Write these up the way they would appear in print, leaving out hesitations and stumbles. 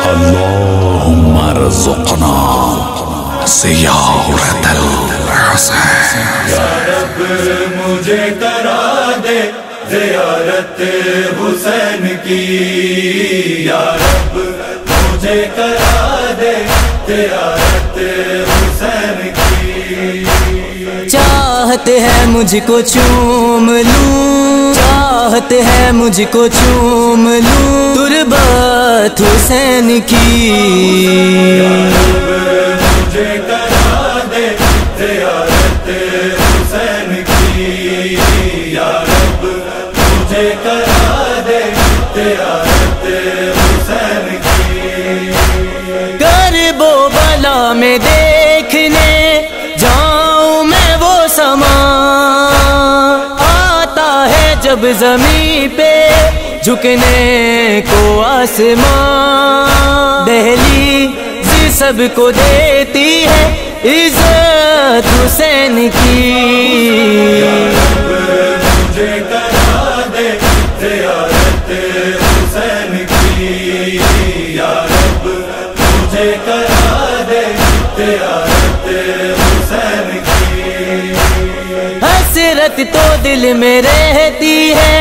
اللهم ارزقنا زیارت الحسین۔ یا رب مجھے کرا دے زیارت حسین کی، یا رب مجھے کرا دے زیارت حسین کی۔ چاہت ہے مجھ کو چوم لوں، چاہت ہے مجھ کو چوم لوں تربت حسین کی۔ یا رب مجھے کرا دے زیارت حسین کی، یا رب مجھے کرا دے زیارت حسین کی۔ کرب و بلا میں دیکھنے جاؤں میں وہ سما، آتا ہے جب زمین پہ جھکنے کو آسمان، دہلی سب کو دیتی ہے عزت حسین کی۔ یا رب مجھے کرا دے زیارت حسین کی، یا رب مجھے کرا دے زیارت حسین کی۔ حسرت تو دل میں رہتی ہے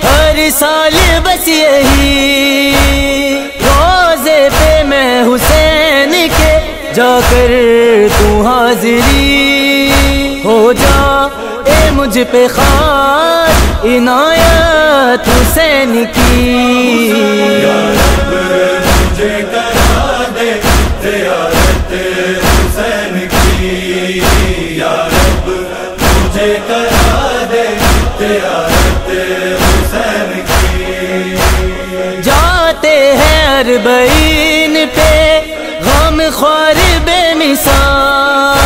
ہر سال بس یہی، روزے پہ میں حسین کے جا کر تو حاضری ہو جا، اے مجھ پہ خاص عنایت حسین کی۔ یا رب مجھے کرا دے زیارت حسین کی، یا رب مجھے کرا دے زیارت حسین کی۔ جاتے ہیں اربعین پہ غم خوار بے مثال،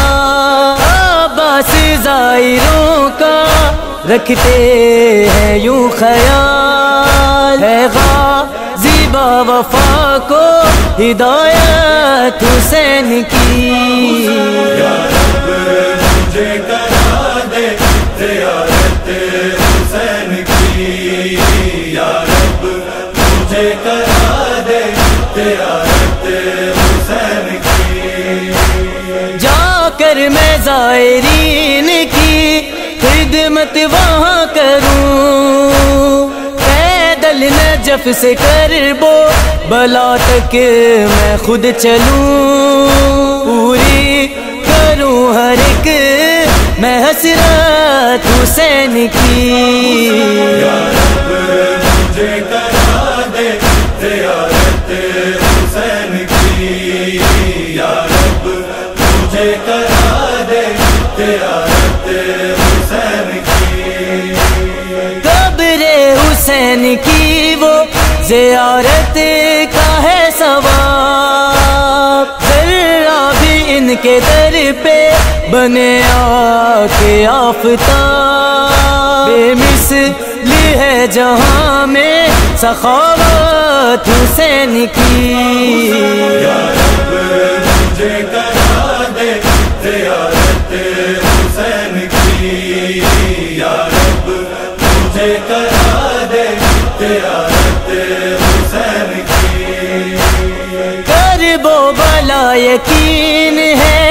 عباس زائروں کا رکھتے ہیں یوں خیال، ہے غازی با وفا کو ہدایت حسین کی۔ یا رب مجھے کرا دے زیارت حسین کی، یا رب مجھے کرا دے زیارت حسین کی۔ جا کر میں زائرین کی خدمت وہاں کروں، پیدل نجف سے کربو بلا تک میں خود چلوں، پوری کروں ہر ایک میں حسرت حسین کی۔ یا رب مجھے کرا دے زیارت حسین کی، یا رب مجھے کرا دے زیارت حسین کی۔ قبر حسین کی وہ زیارت کا ہے ثواب، ذرہ بھی ان کے در پہ بنے آ کے آفتاب، بے مثل ہے جہاں میں سخاوت حسین کی۔ یا رب مجھے کرا دے زیارت حسین کی، یا رب مجھے کرا دے زیارت حسین کی۔ کرب و بلا یقین ہے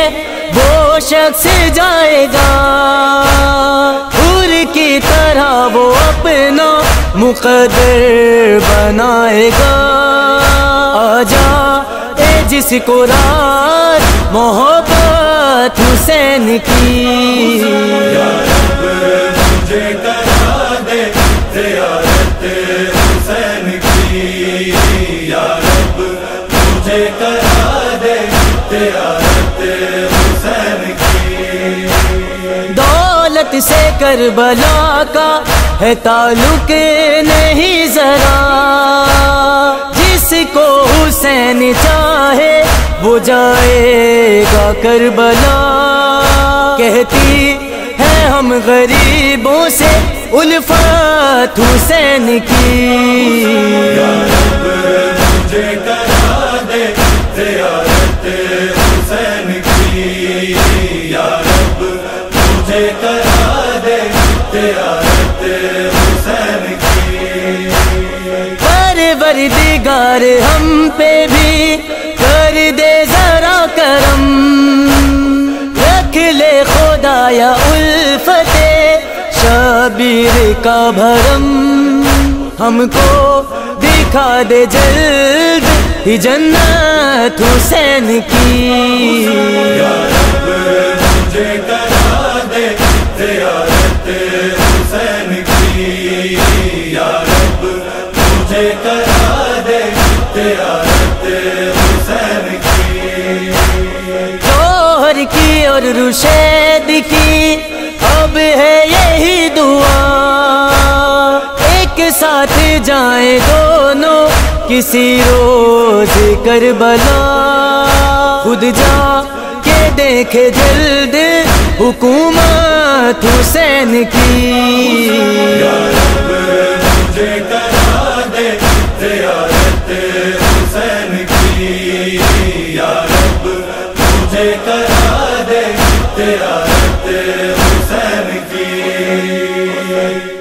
وہ شخص جائے گا، حور کی طرح وہ اپنا مقدر بنائے گا، آجا اے جس کو رات محبت حسین کی۔ یا رب مجھے کرا دے زیارت حسین کی، یا رب مجھے کرا دے زیارت حسین کی۔ دولت سے کربلا کا ہے تعلق نہیں ذرا، جس کو حسین چاہے وہ جائے گا کربلا، کہتی ہے ہم غریبوں سے الفت حسین کی۔ یا رب مجھے کرا دے زیارت حسین کی، یا پروردگار ہم پہ بھی کر دے ذرا کرم، رکھ لے خدایا الفت شبیر کا بھرم، ہم کو دکھا دے جلد ہی جنت حسین کی، یا رب مجھے کرا دے زیارت حسین کی، یا رب مجھے کرا دے زیارت حسین کی، جوہر کی اور رشید کی اب ہے یہی دعا، ایک ساتھ جائیں دونوں کسی روز کربلا، خود جا کے دیکھے جلد حکومت حسین کی، یا رب مجھے کرا دے زیارت حسین کی، یا رب مجھے کرا دے زیارت حسین کی۔